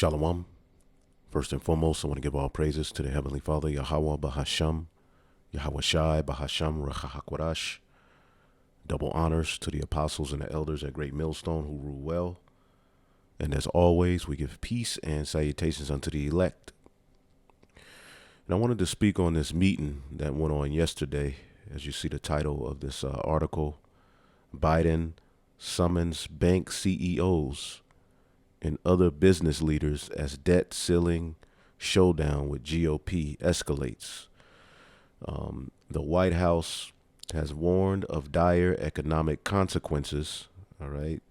Shalom. First and foremost, I want to give all praises to the Heavenly Father, Yahweh Bahasham, Yahweh Shai Bahasham Rechahakwadash. Double honors to the apostles and the elders at Great Millstone who rule well. And as always, we give peace and salutations unto the elect. And I wanted to speak on this meeting that went on yesterday. As you see the title of this article, Biden summons bank CEOs and other business leaders as debt ceiling showdown with GOP escalates. The White House has warned of dire economic consequences. All right.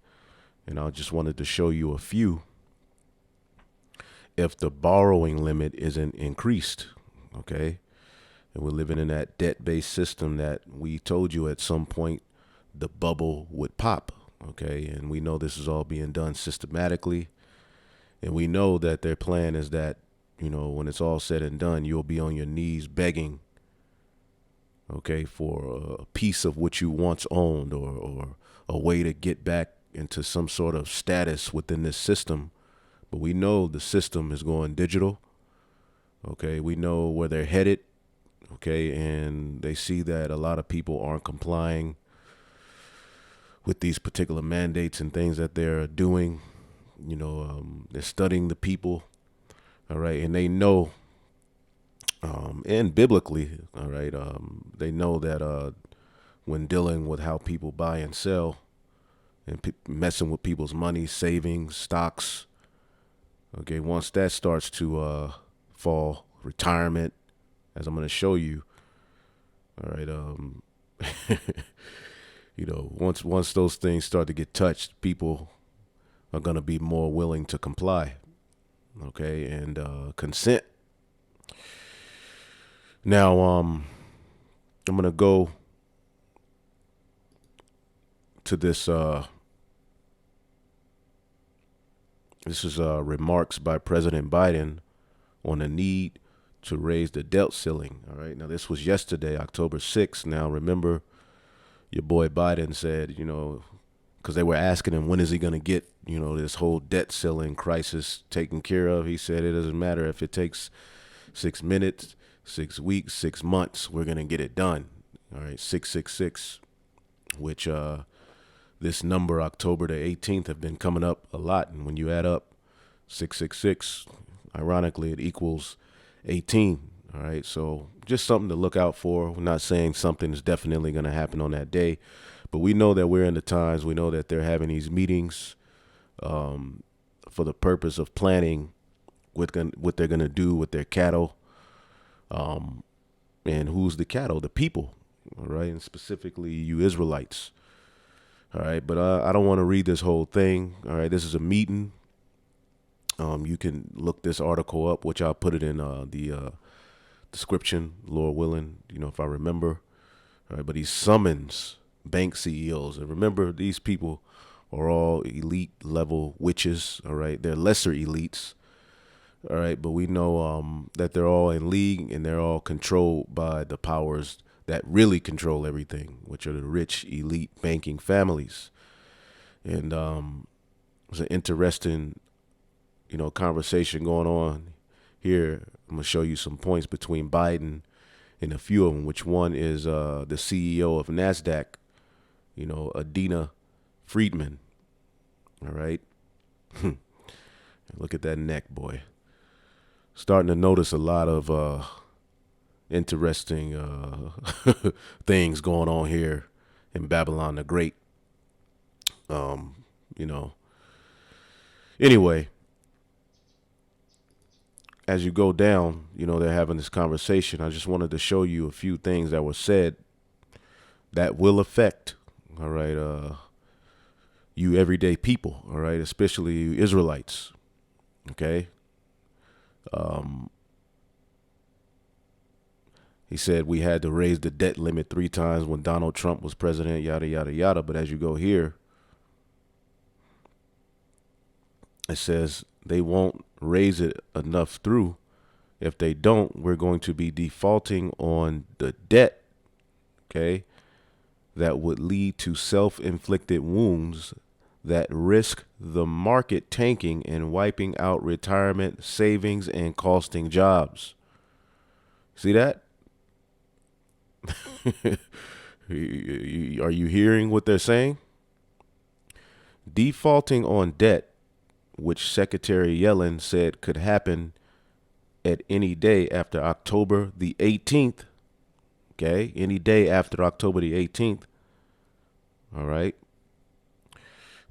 And I just wanted to show you a few. If the borrowing limit isn't increased, okay, and we're living in that debt-based system that we told you at some point the bubble would pop, okay, and we know this is all being done systematically, and we know that their plan is that, you know, when it's all said and done, you'll be on your knees begging, okay, for a piece of what you once owned or a way to get back into some sort of status within this system. But we know the system is going digital. Okay, we know where they're headed. Okay, and they see that a lot of people aren't complying with these particular mandates and things that they're doing. You know, they're studying the people. All right, and they know, and biblically, all right, they know that when dealing with how people buy and sell and messing with people's money, savings, stocks, okay, once that starts to fall, retirement, as I'm going to show you, all right, you know, once those things start to get touched, people are going to be more willing to comply, okay, and consent. Now, I'm going to go to this. This is remarks by President Biden on the need to raise the debt ceiling. All right. Now, this was yesterday, October 6th. Now, remember, your boy Biden said, you know, because they were asking him, when is he going to get, you know, this whole debt ceiling crisis taken care of? He said, it doesn't matter if it takes 6 minutes, 6 weeks, 6 months, we're going to get it done. All right. 666, which, this number, October the 18th, have been coming up a lot. And when you add up 666, ironically, it equals 18. All right. So just something to look out for. We're not saying something is definitely going to happen on that day, but we know that we're in the times. We know that they're having these meetings for the purpose of planning what they're going to do with their cattle. And who's the cattle? The people. All right. And specifically you Israelites. All right, but I don't want to read this whole thing. All right, this is a meeting. You can look this article up, which I'll put it in the description, Lord willing, you know, if I remember. All right, but he summons bank CEOs. And remember, these people are all elite level witches. All right, they're lesser elites. All right, but we know that they're all in league and they're all controlled by the powers that really control everything, which are the rich elite banking families. And there's an interesting, you know, conversation going on here. I'm going to show you some points between Biden and a few of them, which one is the CEO of NASDAQ, you know, Adina Friedman. All right. Look at that neck, boy. Starting to notice a lot of interesting things going on here in Babylon the Great. You know, anyway, as you go down, you know, they're having this conversation. I just wanted to show you a few things that were said that will affect, all right, you everyday people, all right, especially you Israelites, okay? He said we had to raise the debt limit 3 times when Donald Trump was president, yada, yada, yada. But as you go here, it says they won't raise it enough through. If they don't, we're going to be defaulting on the debt, okay, that would lead to self-inflicted wounds that risk the market tanking and wiping out retirement savings and costing jobs. See that? Are you hearing what they're saying? Defaulting on debt, which Secretary Yellen said could happen at any day after October the 18th. Okay, any day after October the 18th. All right.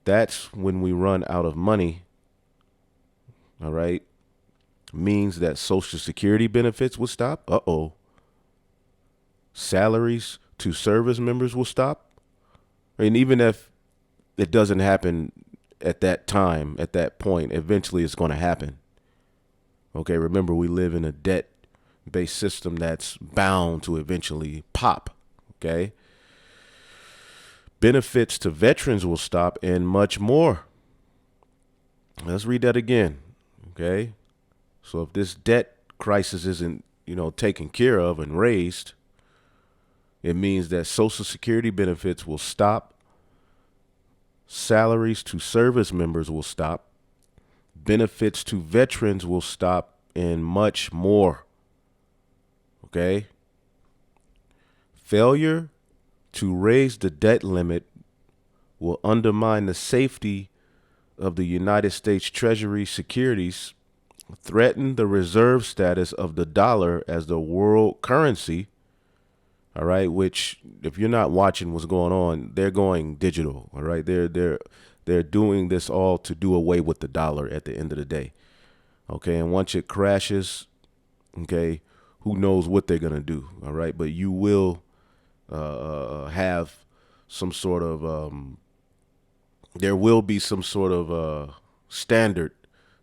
That's when we run out of money. All right. Means that Social Security benefits will stop. Uh-oh. Salaries to service members will stop. And even if it doesn't happen at that time, at that point, eventually it's going to happen. Okay, remember, we live in a debt-based system that's bound to eventually pop. Okay. Benefits to veterans will stop and much more. Let's read that again. Okay. So if this debt crisis isn't, taken care of and raised, it means that Social Security benefits will stop. Salaries to service members will stop. Benefits to veterans will stop and much more. Okay. Failure to raise the debt limit will undermine the safety of the United States Treasury securities, threaten the reserve status of the dollar as the world currency. All right, which, if you're not watching what's going on, they're going digital. All right, they're doing this all to do away with the dollar at the end of the day. Okay, and once it crashes, okay, who knows what they're gonna do? All right, but you will have some sort of there will be some sort of standard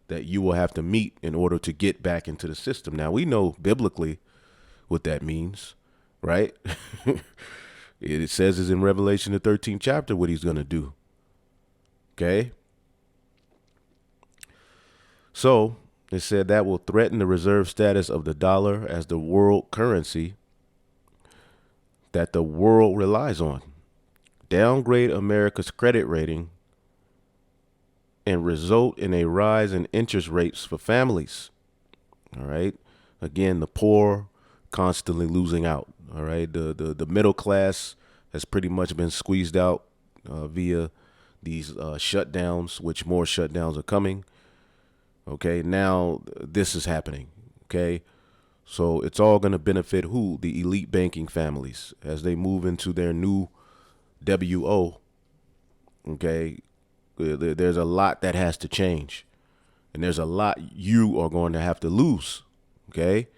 that you will have to meet in order to get back into the system. Now, we know biblically what that means, right? It says is in Revelation the 13th chapter what he's going to do. Okay. So it said that will threaten the reserve status of the dollar as the world currency that the world relies on, downgrade America's credit rating, and result in a rise in interest rates for families. All right. Again, the poor constantly losing out. All right. The middle class has pretty much been squeezed out via these shutdowns, which more shutdowns are coming. Okay. Now this is happening. Okay. So it's all going to benefit who? The elite banking families as they move into their new WO. Okay. There's a lot that has to change, and there's a lot you are going to have to lose. Okay.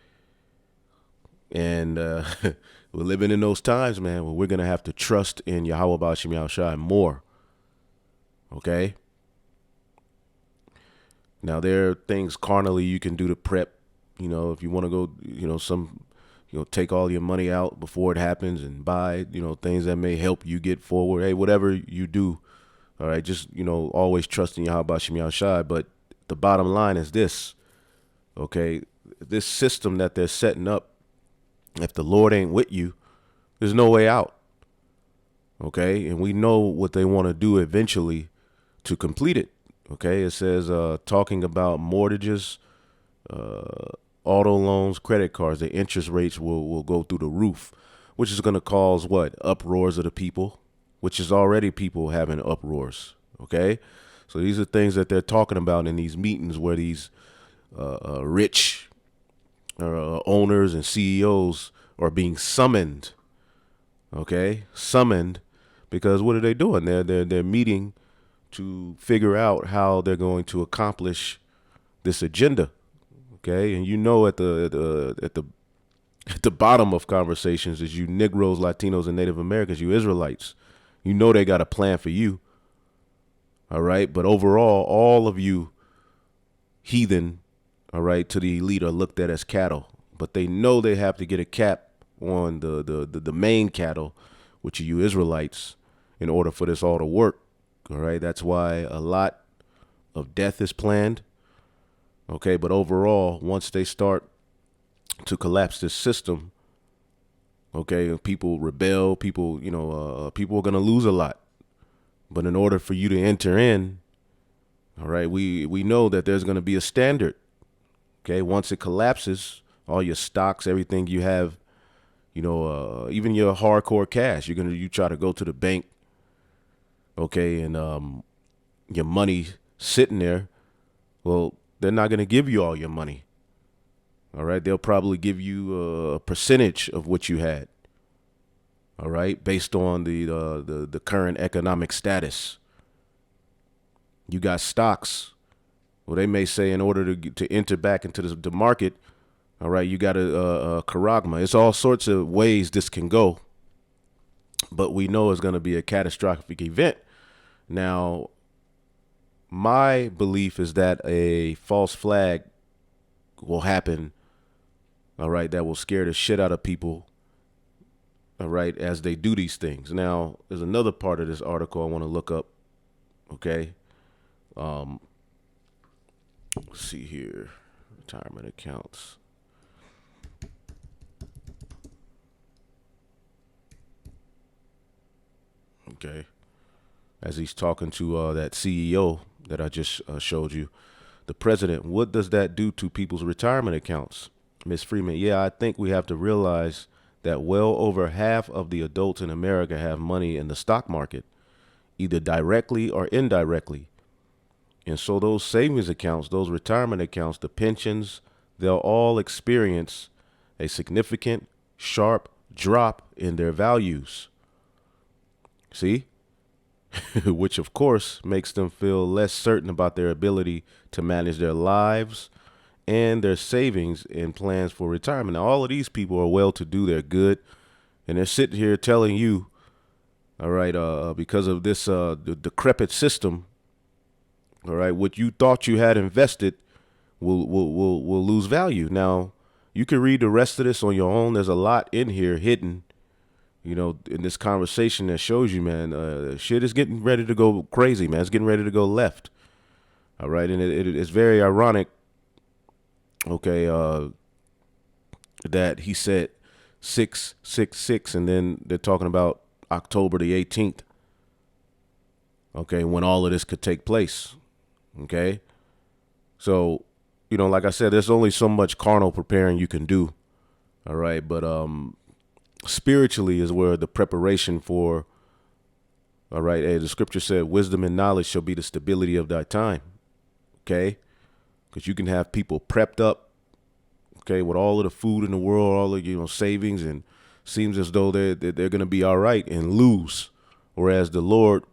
And we're living in those times, man, where we're going to have to trust in Yahweh Ba'ashem Yahushua more. Okay. Now, there are things carnally you can do to prep. If you want to go, take all your money out before it happens and buy, things that may help you get forward. Hey, whatever you do, all right, just, always trust in Yahweh Ba'ashem Yahushua. But the bottom line is this, okay, this system that they're setting up, if the Lord ain't with you, there's no way out. Okay, and we know what they want to do eventually to complete it. Okay, it says talking about mortgages, auto loans, credit cards, the interest rates will go through the roof, which is going to cause what? Uproars of the people, which is already people having uproars. Okay, so these are things that they're talking about in these meetings where these rich owners and CEOs are being summoned. Okay, summoned because what are they doing? They're meeting to figure out how they're going to accomplish this agenda. Okay, and at the bottom of conversations is you Negroes, Latinos, and Native Americans, you Israelites. They got a plan for you. All right, but overall, all of you heathen, all right, to the elite are looked at as cattle, but they know they have to get a cap on the main cattle, which are you Israelites, in order for this all to work. All right, that's why a lot of death is planned. Okay, but overall, once they start to collapse this system, okay, people rebel, people are going to lose a lot. But in order for you to enter in, all right, we know that there's going to be a standard. Okay, once it collapses, all your stocks, everything you have, even your hardcore cash, you try to go to the bank, okay, and your money sitting there. Well, they're not going to give you all your money. All right, they'll probably give you a percentage of what you had. All right, based on the current economic status. You got stocks. Well, they may say in order to enter back into the market, all right, you got a charagma. It's all sorts of ways this can go, but we know it's going to be a catastrophic event. Now, my belief is that a false flag will happen, all right, that will scare the shit out of people, all right, as they do these things. Now, there's another part of this article I want to look up, okay? Let's see here. Retirement accounts. Okay. As he's talking to that CEO that I just showed you, the president, what does that do to people's retirement accounts? Ms. Freeman, yeah, I think we have to realize that well over half of the adults in America have money in the stock market, either directly or indirectly. And so those savings accounts, those retirement accounts, the pensions, they'll all experience a significant, sharp drop in their values. See? Which, of course, makes them feel less certain about their ability to manage their lives and their savings and plans for retirement. Now, all of these people are well-to-do, they're good, and they're sitting here telling you, all right, because of this the decrepit system, all right, what you thought you had invested will lose value. Now, you can read the rest of this on your own. There's a lot in here hidden, in this conversation that shows you, man, shit is getting ready to go crazy, man. It's getting ready to go left. All right. And it's very ironic, okay, that he said 666, and then they're talking about October the 18th. Okay. When all of this could take place. Okay. So, like I said, there's only so much carnal preparing you can do. All right. But, spiritually is where the preparation for, all right, the scripture said, wisdom and knowledge shall be the stability of thy time, okay? Because you can have people prepped up, okay, with all of the food in the world, all of, savings, and seems as though they're going to be all right and lose, whereas the Lord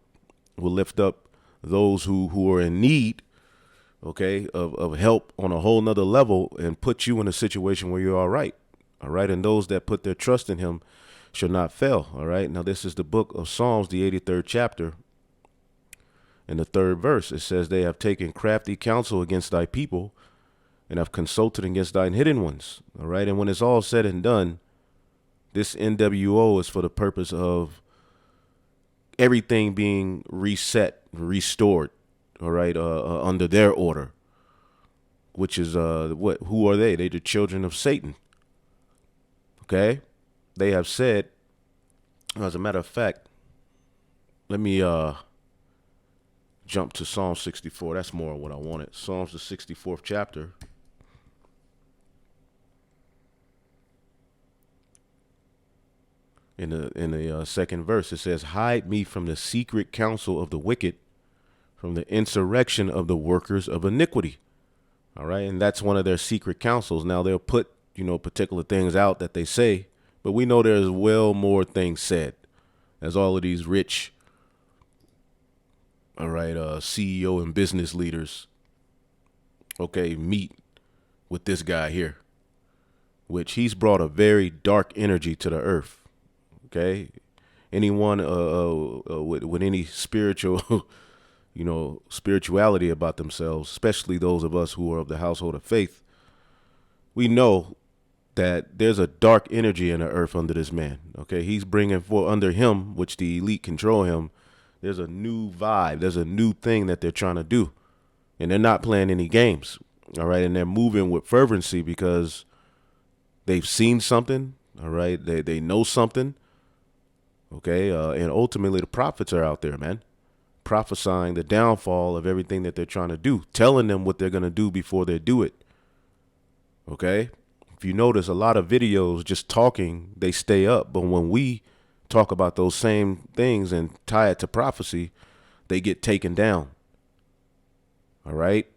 will lift up those who are in need, okay, of help on a whole nother level and put you in a situation where you're all right. All right. And those that put their trust in him shall not fail. All right. Now, this is the book of Psalms, the 83rd chapter. In the 3rd verse, it says, they have taken crafty counsel against thy people and have consulted against thine hidden ones. All right. And when it's all said and done, this NWO is for the purpose of everything being reset, restored. All right. Under their order, which is who are they? They're the children of Satan. Okay, they have said, as a matter of fact, let me jump to Psalm 64. That's more what I wanted. Psalms, the 64th chapter. In the 2nd verse, it says, hide me from the secret counsel of the wicked, from the insurrection of the workers of iniquity. All right, and that's one of their secret counsels. Now, they'll put particular things out that they say, but we know there's well more things said as all of these rich, all right, CEO and business leaders, okay, meet with this guy here, which he's brought a very dark energy to the earth. Okay, anyone with any spiritual, spirituality about themselves, especially those of us who are of the household of faith, we know that there's a dark energy in the earth under this man. Okay, he's bringing forth under him, which the elite control him. There's a new vibe. There's a new thing that they're trying to do, and they're not playing any games. All right, and they're moving with fervency because they've seen something. All right, they know something. Okay, and ultimately the prophets are out there, man. prophesying the downfall of everything that they're trying to do, telling them what they're going to do before they do it. Okay? If you notice, a lot of videos just talking, they stay up. But when we talk about those same things and tie it to prophecy, they get taken down. All right?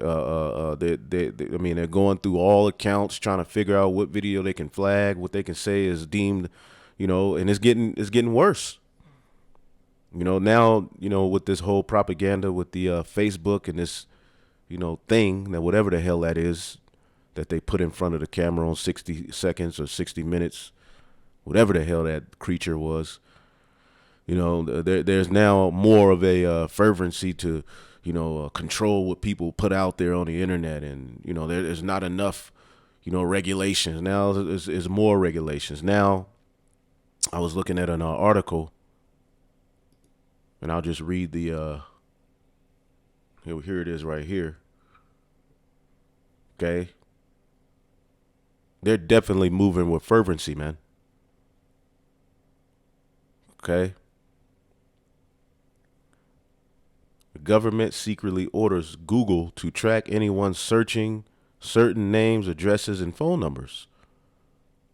I mean, they're going through all accounts, trying to figure out what video they can flag, what they can say is deemed, and it's getting worse. Now, with this whole propaganda with the Facebook and this, thing, that whatever the hell that is, that they put in front of the camera on 60 seconds or 60 minutes, whatever the hell that creature was, there's now more of a fervency to, control what people put out there on the internet. And, there's not enough, regulations. Now there's more regulations. Now, I was looking at an article, and I'll just read the, here it is right here. Okay. They're definitely moving with fervency, man. Okay. The government secretly orders Google to track anyone searching certain names, addresses, and phone numbers.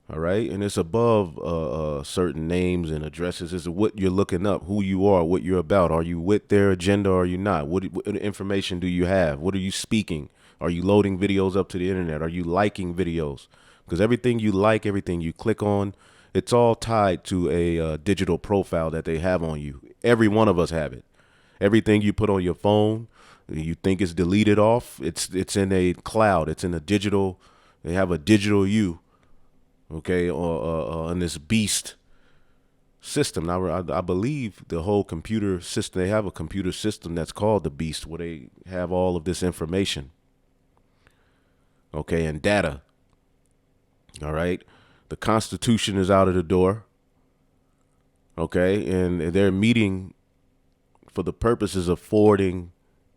All right. And it's above certain names and addresses. It's what you're looking up, who you are, what you're about. Are you with their agenda or are you not? What information do you have? What are you speaking? Are you loading videos up to the internet? Are you liking videos? Because everything you like, everything you click on, it's all tied to a digital profile that they have on you. Every one of us have it. Everything you put on your phone, you think it's deleted off, it's in a cloud. It's in a digital. They have a digital you, okay, or in this beast system. Now, I believe the whole computer system, they have a computer system that's called the beast, where they have all of this information, okay, and data. All right. The Constitution is out of the door. Okay. And they're meeting for the purposes of forwarding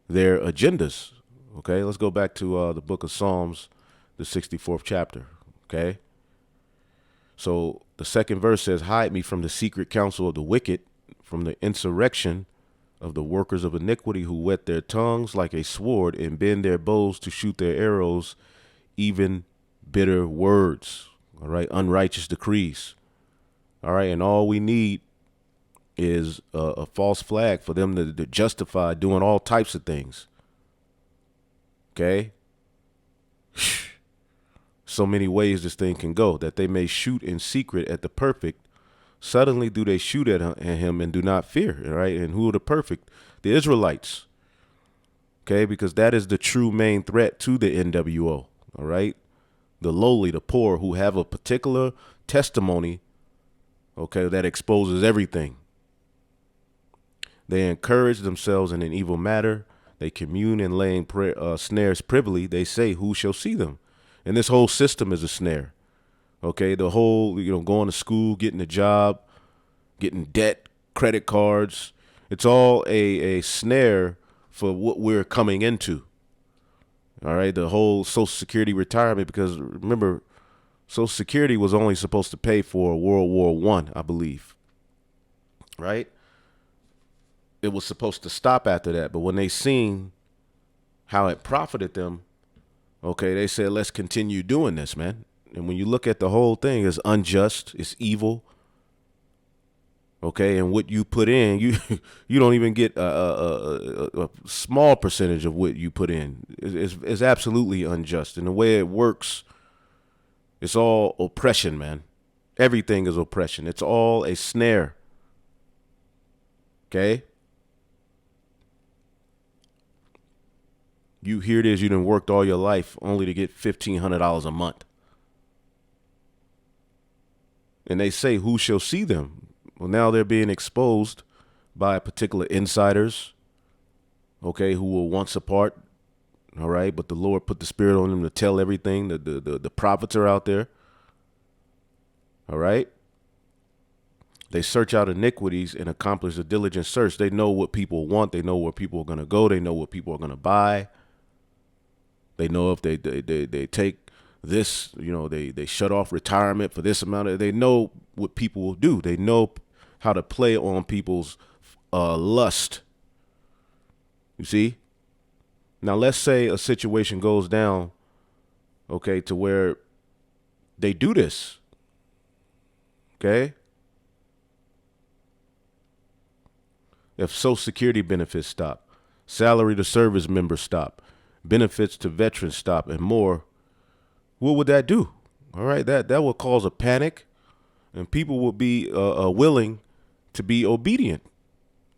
their agendas. Okay. Let's go back to the book of Psalms, the 64th chapter. Okay. So the second verse says, hide me from the secret counsel of the wicked, from the insurrection of the workers of iniquity, who whet their tongues like a sword and bend their bows to shoot their arrows, even bitter words. All right. Unrighteous decrees. All right. And all we need is a false flag for them to justify doing all types of things. Okay. So many ways this thing can go, that they may shoot in secret at the perfect. Suddenly do they shoot at him and do not fear. All right. And who are the perfect? The Israelites. Okay. Because that is the true main threat to the NWO. All right. The lowly, the poor, who have a particular testimony, okay, that exposes everything. They encourage themselves in an evil matter. They commune in laying snares privily. They say, who shall see them? And this whole system is a snare. Okay, the whole, going to school, getting a job, getting debt, credit cards. It's all a snare for what we're coming into. All right, the whole Social Security retirement, because remember, Social Security was only supposed to pay for World War I believe. Right? It was supposed to stop after that. But when they seen how it profited them, okay, they said, let's continue doing this, man. And when you look at the whole thing, it's unjust, it's evil. Okay, and what you put in, you don't even get a small percentage of what you put in. It's absolutely unjust. And the way it works, it's all oppression, man. Everything is oppression. It's all a snare. Okay? You hear this, you done worked all your life only to get $1,500 a month. And they say, who shall see them? Well, now they're being exposed by particular insiders, okay, who were once apart, all right, but the Lord put the Spirit on them to tell everything. The prophets are out there, all right. They search out iniquities and accomplish a diligent search. They know what people want. They know where people are going to go. They know what people are going to buy. They know if they take this, they shut off retirement for this amount of, they know what people will do. They know how to play on people's lust. You see? Now, let's say a situation goes down, okay, to where they do this, okay? If Social Security benefits stop, salary to service members stop, benefits to veterans stop, and more, what would that do? All right, that will cause a panic, and people will be willing to be obedient.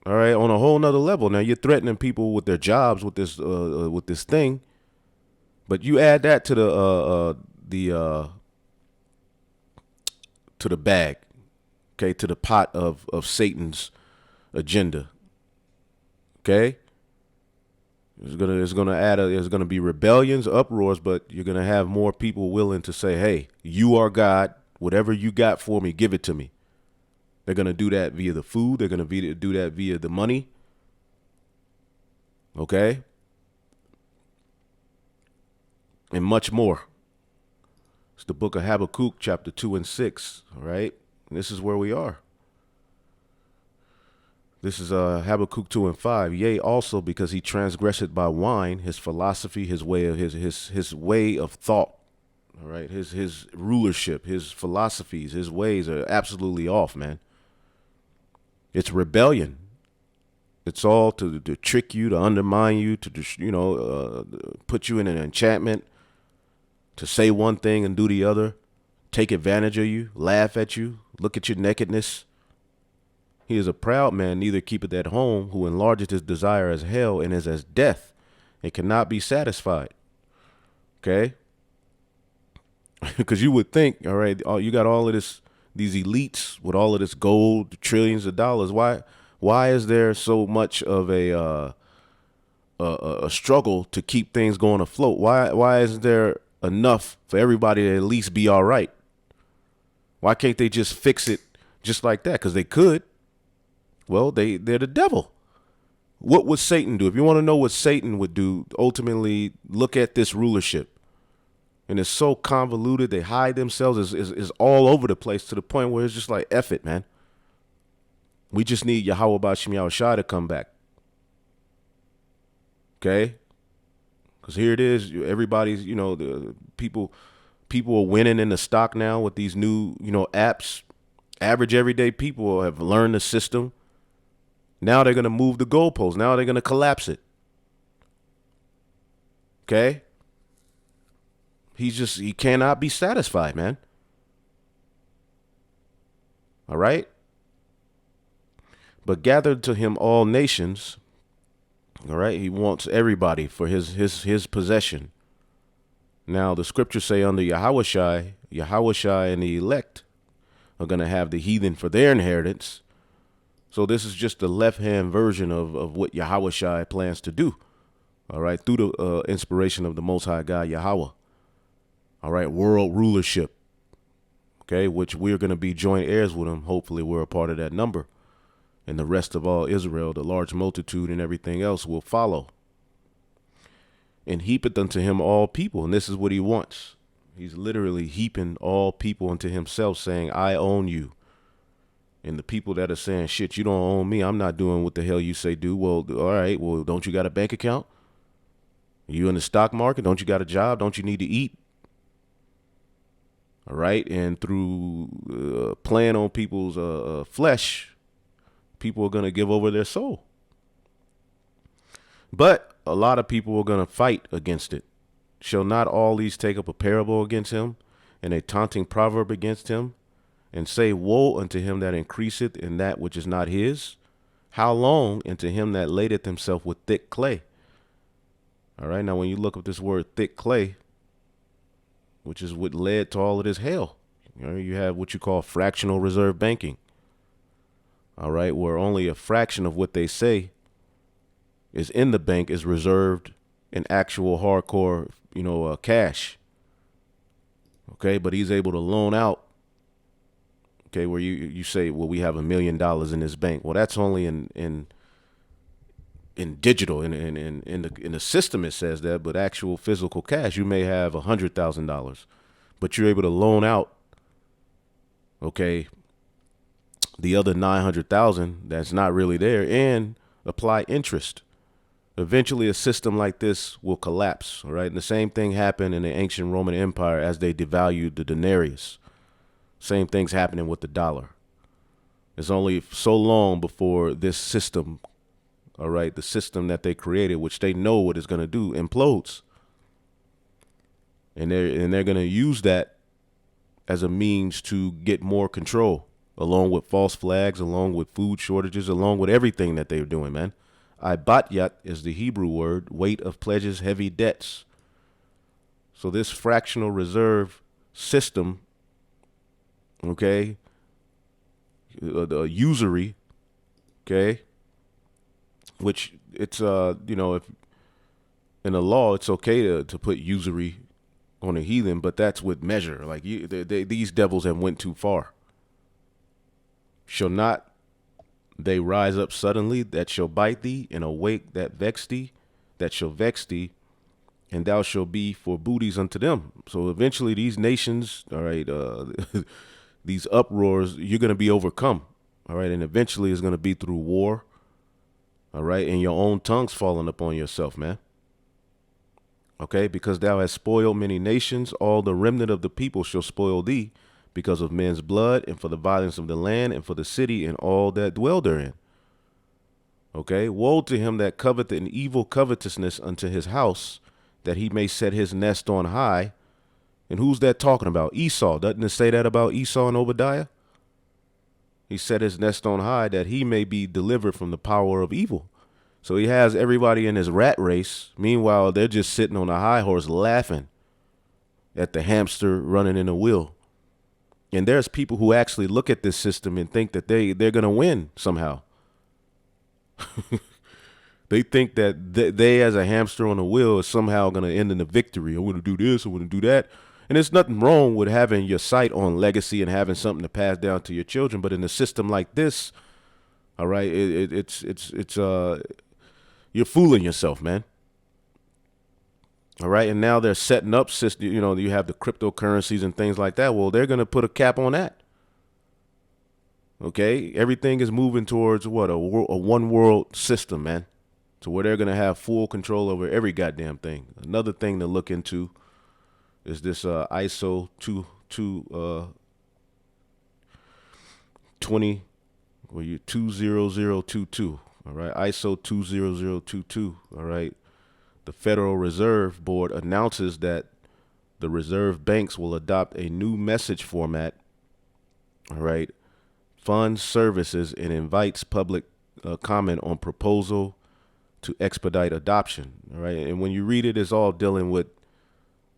All right, on a whole nother level. Now you're threatening people with their jobs with this thing, but you add that to the bag, okay, to the pot of Satan's agenda. Okay, there's gonna be rebellions, uproars, but you're gonna have more people willing to say, "Hey, you are God. Whatever you got for me, give it to me." They're going to do that via the food. They're going to do that via the money. Okay? And much more. It's the book of Habakkuk, chapter 2 and 6. All right? And this is where we are. This is Habakkuk 2 and 5. Yea, also because he transgressed by wine, his philosophy, his way of thought. All right? His rulership, his philosophies, his ways are absolutely off, man. It's rebellion. It's all to trick you, to undermine you, to put you in an enchantment, to say one thing and do the other, take advantage of you, laugh at you, look at your nakedness. He is a proud man, neither keepeth at home, who enlargeth his desire as hell and is as death, and cannot be satisfied. Okay? Because you would think, all right, you got all of these elites with all of this gold, trillions of dollars. Why is there so much of a struggle to keep things going afloat? Why isn't there enough for everybody to at least be all right? Why can't they just fix it just like that? Because they could. Well, they're the devil. What would Satan do? If you want to know what Satan would do, ultimately look at this rulership. And it's so convoluted. They hide themselves. Is all over the place to the point where it's just like, F it, man. We just need Yahweh Bashim Yahushua to come back. Okay? Because here it is. Everybody's, the people are winning in the stock now with these new, apps. Average everyday people have learned the system. Now they're going to move the goalposts. Now they're going to collapse it. Okay? He cannot be satisfied, man. All right? But gathered to him all nations. All right? He wants everybody for his possession. Now, the scriptures say under Yahushai and the elect are going to have the heathen for their inheritance. So this is just the left-hand version of what Yahushai plans to do. All right? Through the inspiration of the Most High God, Yahweh. All right, world rulership, okay, which we're going to be joint heirs with him. Hopefully we're a part of that number. And the rest of all Israel, the large multitude and everything else will follow. And heapeth unto him all people. And this is what he wants. He's literally heaping all people unto himself, saying, I own you. And the people that are saying, shit, you don't own me. I'm not doing what the hell you say do. Well, all right, well, don't you got a bank account? You in the stock market? Don't you got a job? Don't you need to eat? All right. And through playing on people's flesh, people are going to give over their soul. But a lot of people are going to fight against it. Shall not all these take up a parable against him and a taunting proverb against him and say, woe unto him that increaseth in that which is not his? How long unto him that ladeth himself with thick clay? All right. Now, when you look up this word thick clay, which is what led to all of this hell. You have what you call fractional reserve banking. All right, where only a fraction of what they say is in the bank is reserved in actual hardcore, cash. Okay, but he's able to loan out. Okay, where you say, well, we have $1 million in this bank. Well, that's only in digital, in the system it says that, but actual physical cash, you may have $100,000, but you're able to loan out, okay, the other 900,000 that's not really there, and apply interest. Eventually, a system like this will collapse. All right. And the same thing happened in the ancient Roman Empire as they devalued the denarius. Same thing's happening with the dollar. It's only so long before this system, all right, the system that they created, which they know what it's going to do, implodes. And they're going to use that as a means to get more control, along with false flags, along with food shortages, along with everything that they're doing, man. Ibatyat is the Hebrew word, weight of pledges, heavy debts. So this fractional reserve system, okay, the usury, okay, which it's if in the law it's okay to put usury on a heathen, but that's with measure. Like these devils have went too far. Shall not they rise up suddenly that shall bite thee, and awake that vex thee, that shall vex thee, and thou shalt be for booties unto them. So eventually these nations, all right, these uproars, you're going to be overcome, all right, and eventually it's going to be through war, all right, and your own tongues falling upon yourself, man. Okay, because thou hast spoiled many nations, all the remnant of the people shall spoil thee, because of men's blood, and for the violence of the land, and for the city, and all that dwell therein. Okay, woe to him that coveteth an evil covetousness unto his house, that he may set his nest on high. And who's that talking about? Esau. Doesn't it say that about Esau and Obadiah? He set his nest on high that he may be delivered from the power of evil. So he has everybody in his rat race. Meanwhile, they're just sitting on a high horse laughing at the hamster running in a wheel. And there's people who actually look at this system and think that they're going to win somehow. They think that they, as a hamster on a wheel, is somehow going to end in a victory. I want to do this, I want to do that. And there's nothing wrong with having your sight on legacy and having something to pass down to your children. But in a system like this, all right, it's you're fooling yourself, man. All right. And now they're setting up system. You have the cryptocurrencies and things like that. Well, they're going to put a cap on that. Okay. Everything is moving towards what? A one world system, man. So where they're going to have full control over every goddamn thing. Another thing to look into is this ISO 20022. All right. ISO 20022. All right. The Federal Reserve Board announces that the reserve banks will adopt a new message format, all right, funds services, and invites public comment on proposal to expedite adoption, all right. And when you read it, it's all dealing with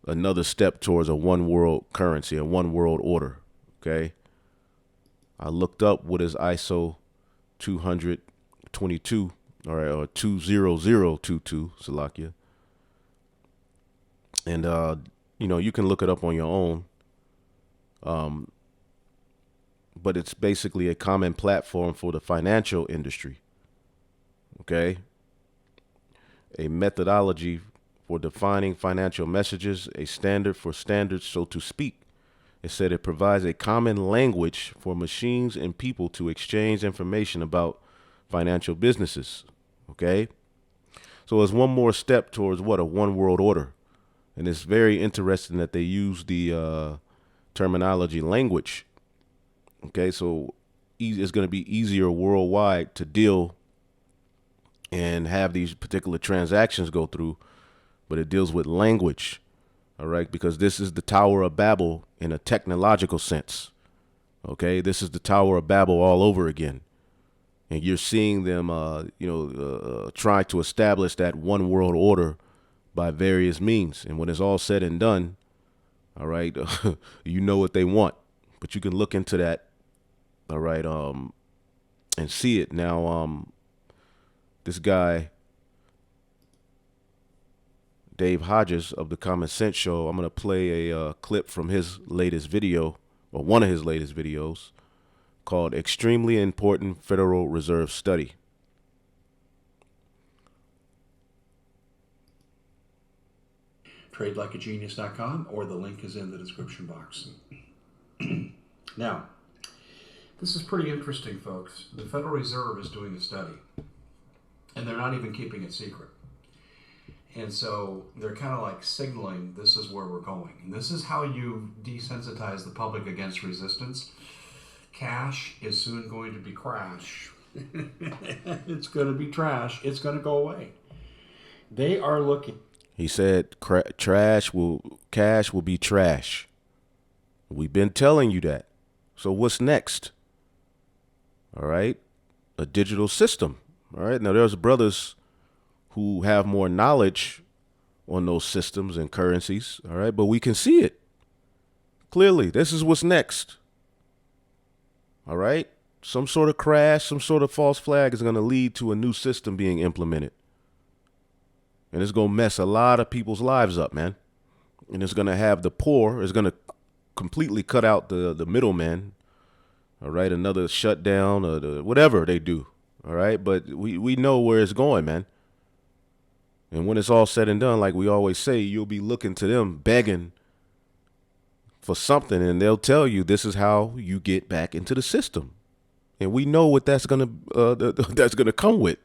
another step towards a one world currency, a one world order, okay. I looked up what is ISO 222, all right, or 20022, Salakia. And, you can look it up on your own. But it's basically a common platform for the financial industry. Okay. A methodology for defining financial messages, a standard for standards, so to speak. It said it provides a common language for machines and people to exchange information about financial businesses. Okay. So it's one more step towards what? A one world order. And it's very interesting that they use the terminology language. Okay, so it's going to be easier worldwide to deal and have these particular transactions go through, but it deals with language, all right, because this is the Tower of Babel in a technological sense. Okay, this is the Tower of Babel all over again. And you're seeing them, try to establish that one world order by various means. And when it's all said and done, all right, you know what they want. But you can look into that, all right, and see it. Now, this guy, Dave Hodges of the Common Sense Show, I'm going to play a clip from his latest video, or one of his latest videos, called Extremely Important Federal Reserve Study. TradeLikeAGenius.com, or the link is in the description box. Now, This is pretty interesting, folks. The Federal Reserve is doing a study, and they're not even keeping it secret. And so they're kind of like signaling this is where we're going. And this is how you desensitize the public against resistance. Cash is soon going to be crash. It's going to be trash. It's going to go away. They are looking. He said cash will be trash. We've been telling you that. So what's next? All right. A digital system. All right. Now there's brothers who have more knowledge on those systems and currencies. All right. But we can see it clearly. This is what's next. All right. Some sort of crash, some sort of false flag is going to lead to a new system being implemented. And it's going to mess a lot of people's lives up, man. And it's going to have the poor, it's going to completely cut out the middlemen. All right. Another shutdown or whatever they do. All right. But we know where it's going, man. And when it's all said and done, like we always say, you'll be looking to them begging for something, and they'll tell you this is how you get back into the system. And we know what that's gonna come with.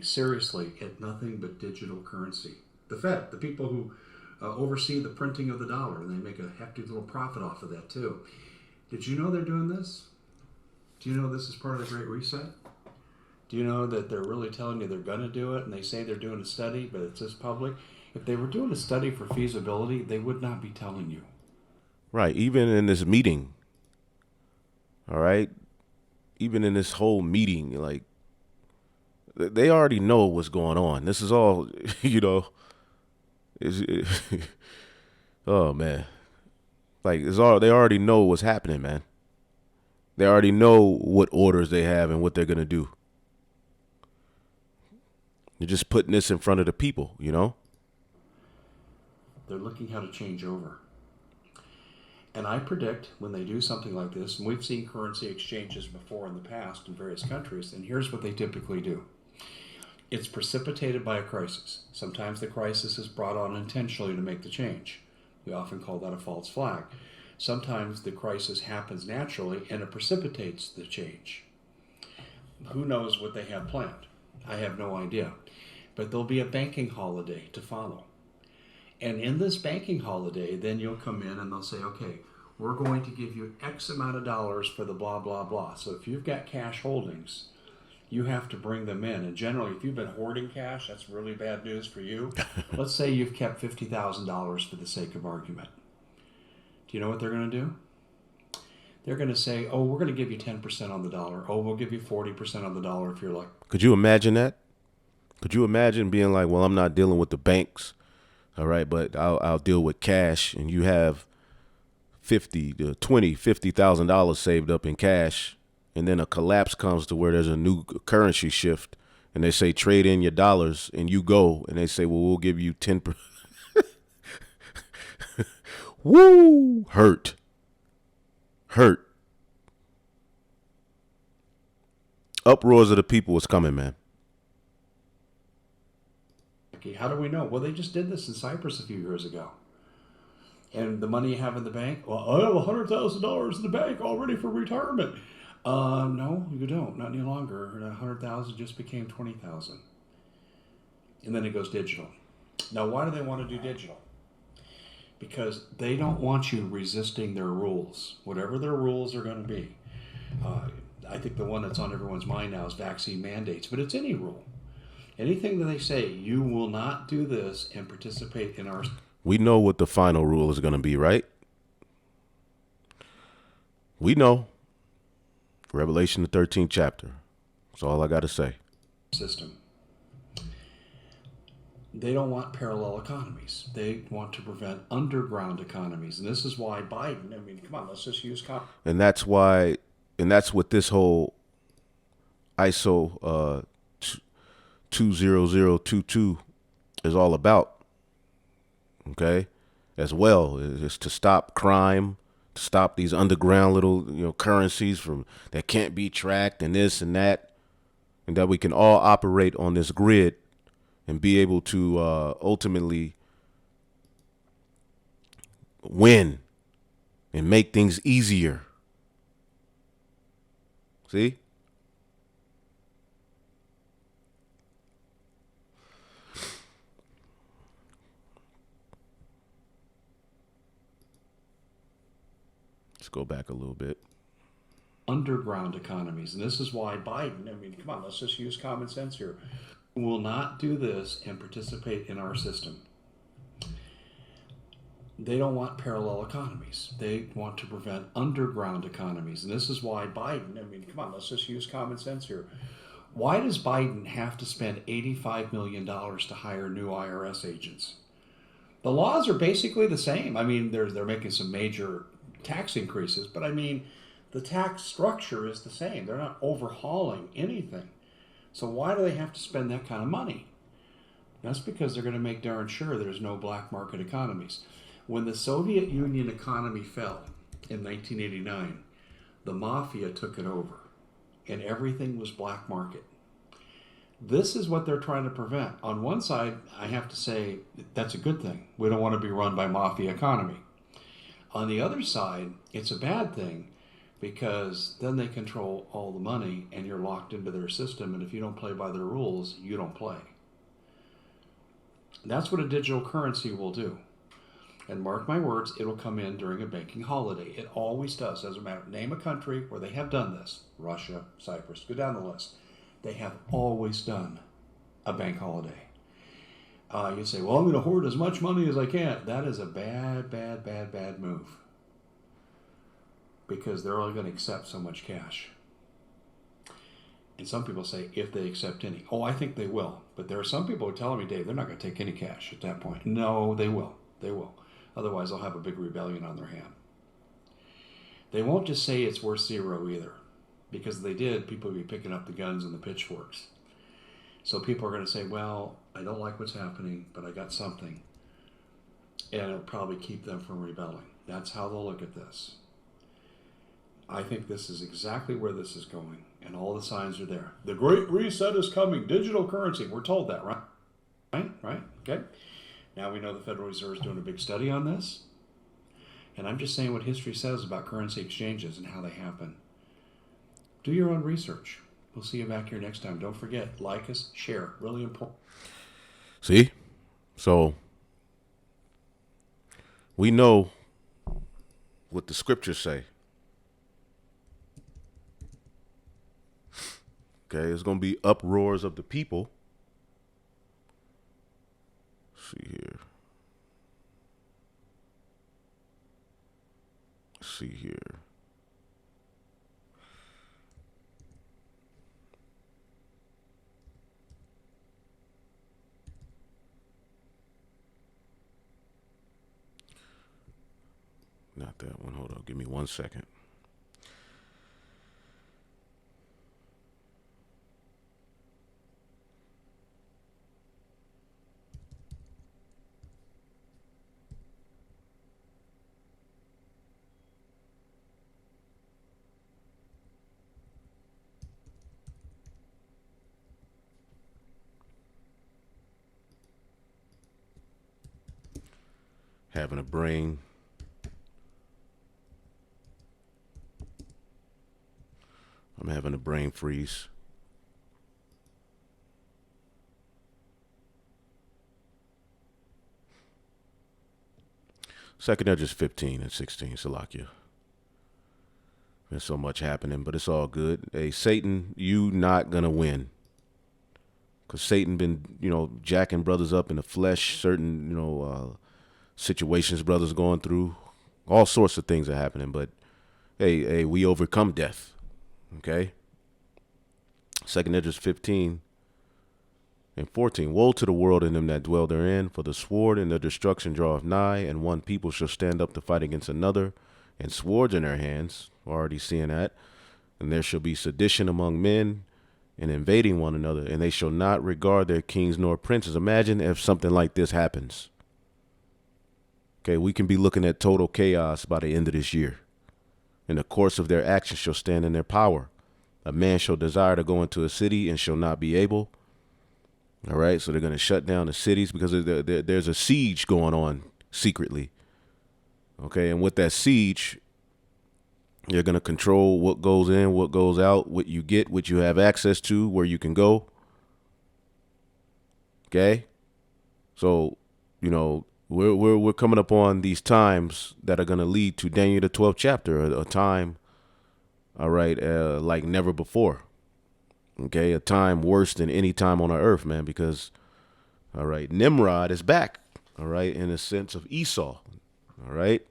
Seriously at nothing but digital currency. The Fed, the people who oversee the printing of the dollar, and they make a hefty little profit off of that too. Did you know they're doing this? Do you know this is part of the Great Reset? Do you know that they're really telling you they're going to do it, and they say they're doing a study, but it's just public? If they were doing a study for feasibility, they would not be telling you. Right. Even in this meeting. All right. Even in this whole meeting, like they already know what's going on. This is all, oh man. Like it's all, they already know what's happening, man. They already know what orders they have and what they're going to do. You're just putting this in front of the people, They're looking how to change over. And I predict when they do something like this, and we've seen currency exchanges before in the past in various countries, and here's what they typically do. It's precipitated by a crisis. Sometimes the crisis is brought on intentionally to make the change. We often call that a false flag. Sometimes the crisis happens naturally and it precipitates the change. Who knows what they have planned? I have no idea. But there'll be a banking holiday to follow. And in this banking holiday, then you'll come in and they'll say, okay, we're going to give you X amount of dollars for the blah, blah, blah. So if you've got cash holdings, you have to bring them in. And generally, if you've been hoarding cash, that's really bad news for you. Let's say you've kept $50,000 for the sake of argument. Do you know what they're going to do? They're going to say, oh, we're going to give you 10% on the dollar. Oh, we'll give you 40% on the dollar if you're like. Could you imagine that? Could you imagine being like, well, I'm not dealing with the banks, all right, but I'll deal with cash, and you have $50,000 saved up in cash, and then a collapse comes to where there's a new currency shift, and they say trade in your dollars, and you go, and they say, well, we'll give you 10%. Woo! Hurt. Uproars of the people is coming, man. How do we know? Well, they just did this in Cyprus a few years ago. And the money you have in the bank, well, I have $100,000 in the bank all ready for retirement. No, you don't. Not any longer. 100,000 just became 20,000. And then it goes digital. Now, why do they want to do digital? Because they don't want you resisting their rules, whatever their rules are going to be. I think the one that's on everyone's mind now is vaccine mandates, but it's any rule. Anything that they say, you will not do this and participate in our... We know what the final rule is going to be, right? We know. Revelation, the 13th chapter. That's all I got to say. System. They don't want parallel economies. They want to prevent underground economies. And this is why Biden, I mean, come on, let's just use... And that's why, and that's what this whole ISO 20022 is all about. Okay? As well, is to stop crime, to stop these underground little, currencies from that can't be tracked and this and that, and that we can all operate on this grid and be able to ultimately win and make things easier See? Let's go back a little bit. Underground economies. And this is why Biden, I mean, come on, let's just use common sense here, will not do this and participate in our system. They don't want parallel economies. They want to prevent underground economies. And this is why Biden, I mean, come on, let's just use common sense here. Why does Biden have to spend $85 million to hire new IRS agents? The laws are basically the same. I mean, they're making some major tax increases, but I mean, the tax structure is the same. They're not overhauling anything. So why do they have to spend that kind of money? That's because they're going to make darn sure there's no black market economies. When the Soviet Union economy fell in 1989, the mafia took it over and everything was black market. This is what they're trying to prevent. On one side, I have to say that's a good thing. We don't want to be run by mafia economy. On the other side, it's a bad thing because then they control all the money and you're locked into their system, and if you don't play by their rules, you don't play. That's what a digital currency will do. And mark my words, it'll come in during a banking holiday. It always does. Doesn't matter. Name a country where they have done this. Russia, Cyprus, go down the list. They have always done a bank holiday. You say, well, I'm going to hoard as much money as I can. That is a bad move. Because they're only going to accept so much cash. And some people say, if they accept any. Oh, I think they will. But there are some people who are telling me, Dave, they're not going to take any cash at that point. No, they will. They will. Otherwise, they'll have a big rebellion on their hand. They won't just say it's worth zero either. Because if they did, people would be picking up the guns and the pitchforks. So people are going to say, well, I don't like what's happening, but I got something. And it'll probably keep them from rebelling. That's how they'll look at this. I think this is exactly where this is going, and all the signs are there. The Great Reset is coming. Digital currency. We're told that, right? Right? Okay. Now we know the Federal Reserve is doing a big study on this. And I'm just saying what history says about currency exchanges and how they happen. Do your own research. We'll see you back here next time. Don't forget, like us, share. Really important. See? So we know what the scriptures say. Okay, it's going to be uproars of the people. Let's see here. Let's see here. Not that one. Hold on. Give me 1 second. Having a brain. I'm having a brain freeze. Second Edges 15 and 16, Salakia. There's so much happening, but it's all good. Hey, Satan, you not gonna win. Because Satan been, jacking brothers up in the flesh, certain, situations brothers going through. All sorts of things are happening, but hey, we overcome death. Okay? Second Edges 15 and 14. Woe to the world and them that dwell therein, for the sword and the destruction draweth nigh, and one people shall stand up to fight against another, and swords in their hands. We're already seeing that. And there shall be sedition among men, and invading one another, and they shall not regard their kings nor princes. Imagine if something like this happens. Okay, we can be looking at total chaos by the end of this year. In the course of their actions shall stand in their power. A man shall desire to go into a city and shall not be able. All right, so they're going to shut down the cities because there's a siege going on secretly. Okay, and with that siege, They're going to control what goes in, what goes out, what you get, what you have access to, where you can go. Okay? So, we're coming up on these times that are going to lead to Daniel the 12th chapter, a time, all right, like never before. Okay? A time worse than any time on our earth, man, because, all right, Nimrod is back, all right, in the sense of Esau, all right?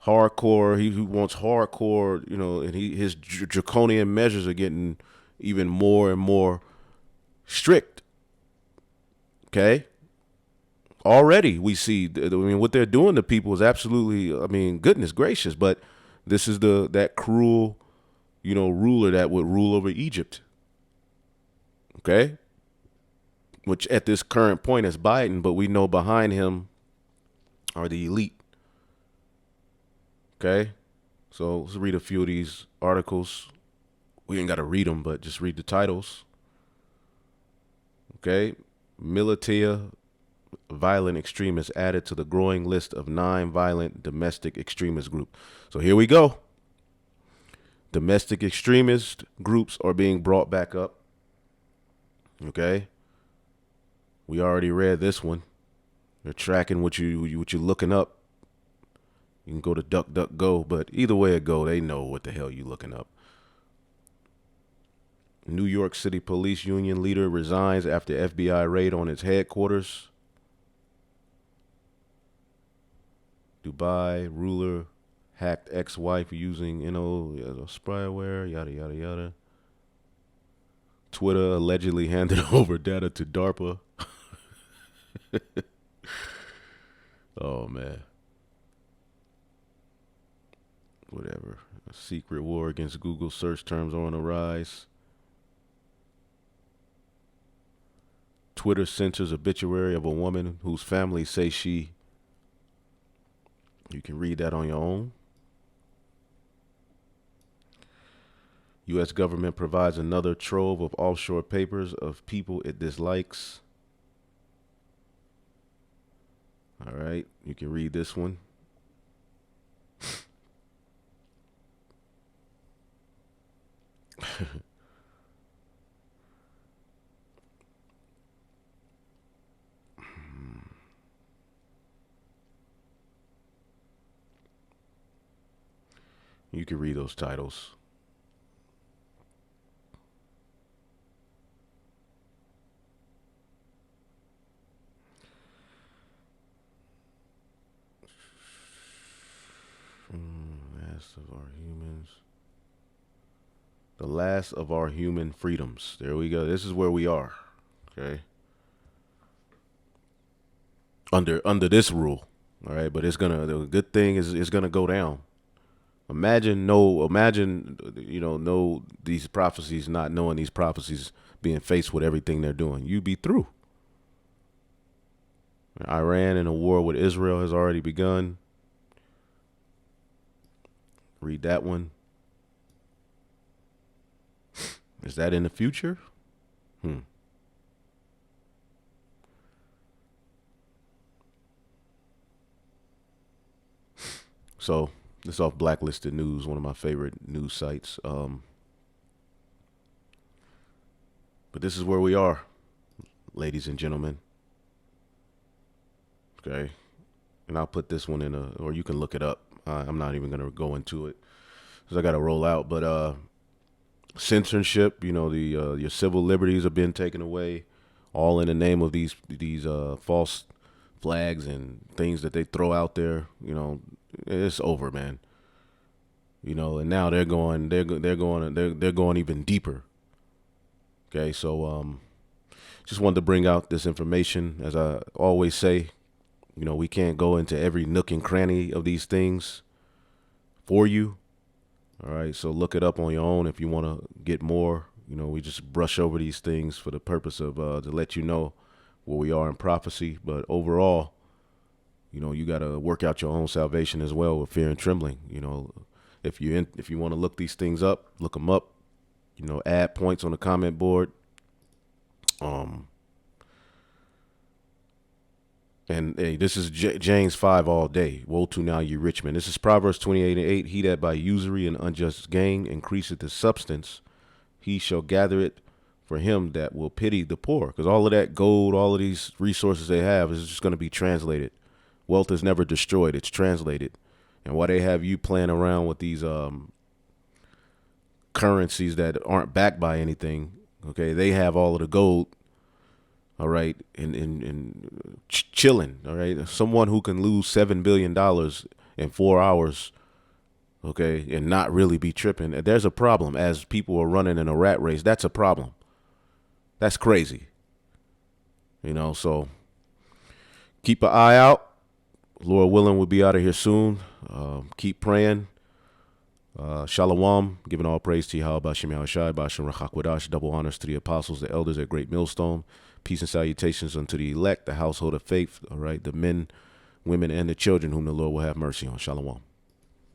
Hardcore, he wants hardcore, and his draconian measures are getting even more and more strict, okay? Already we see, what they're doing to people is absolutely, goodness gracious, but this is that cruel, ruler that would rule over Egypt, okay? Which at this current point is Biden, but we know behind him are the elite, okay? So let's read a few of these articles. We ain't got to read them, but just read the titles, okay? Militia violent extremists added to the growing list of 9 violent domestic extremist groups. So here we go. Domestic extremist groups are being brought back up. Okay. We already read this one. They're tracking what you're looking up. You can go to DuckDuckGo, but either way it go, they know what the hell you looking up. New York City Police Union leader resigns after FBI raid on its headquarters. Dubai ruler hacked ex-wife using spyware, yada, yada, yada. Twitter allegedly handed over data to DARPA. Oh, man. Whatever. A secret war against Google search terms are on the rise. Twitter censors obituary of a woman whose family say she. You can read that on your own. U.S. government provides another trove of offshore papers of people it dislikes. All right, you can read this one. You can read those titles. Last of our humans. The last of our human freedoms. There we go. This is where we are. Okay. Under this rule. All right, but the good thing is it's gonna go down. Imagine these prophecies, not knowing these prophecies, being faced with everything they're doing. You'd be through. Iran in a war with Israel has already begun. Read that one. Is that in the future? So this off Blacklisted News, one of my favorite news sites. But this is where we are, ladies and gentlemen. Okay. And I'll put this one or you can look it up. I'm not even going to go into it because I got to roll out. But censorship, your civil liberties have been taken away, all in the name of these false flags and things that they throw out there. It's over, man. And now they're going even deeper. Okay, so just wanted to bring out this information. As I always say, we can't go into every nook and cranny of these things for you. All right, so look it up on your own if you want to get more. We just brush over these things for the purpose of to let you know where we are in prophecy. But overall, you got to work out your own salvation as well with fear and trembling. If you want to look these things up, look them up. Add points on the comment board. And hey, this is James 5 all day. Woe to now, you rich men. This is Proverbs 28:8. He that by usury and unjust gain increaseth his substance, he shall gather it for him that will pity the poor. Because all of that gold, all of these resources they have is just going to be translated. Wealth is never destroyed. It's translated. And why they have you playing around with these currencies that aren't backed by anything, okay, they have all of the gold, all right, and chilling, all right. Someone who can lose $7 billion in 4 hours, okay, and not really be tripping. There's a problem. As people are running in a rat race, that's a problem. That's crazy, So keep an eye out. Lord willing, we'll be out of here soon. Keep praying. Shalom, giving all praise to Yahweh, Bashem Yahushai, Bashem Rachakwadash, double honors to the apostles, the elders at Great Millstone. Peace and salutations unto the elect, the household of faith, all right, the men, women, and the children whom the Lord will have mercy on. Shalom.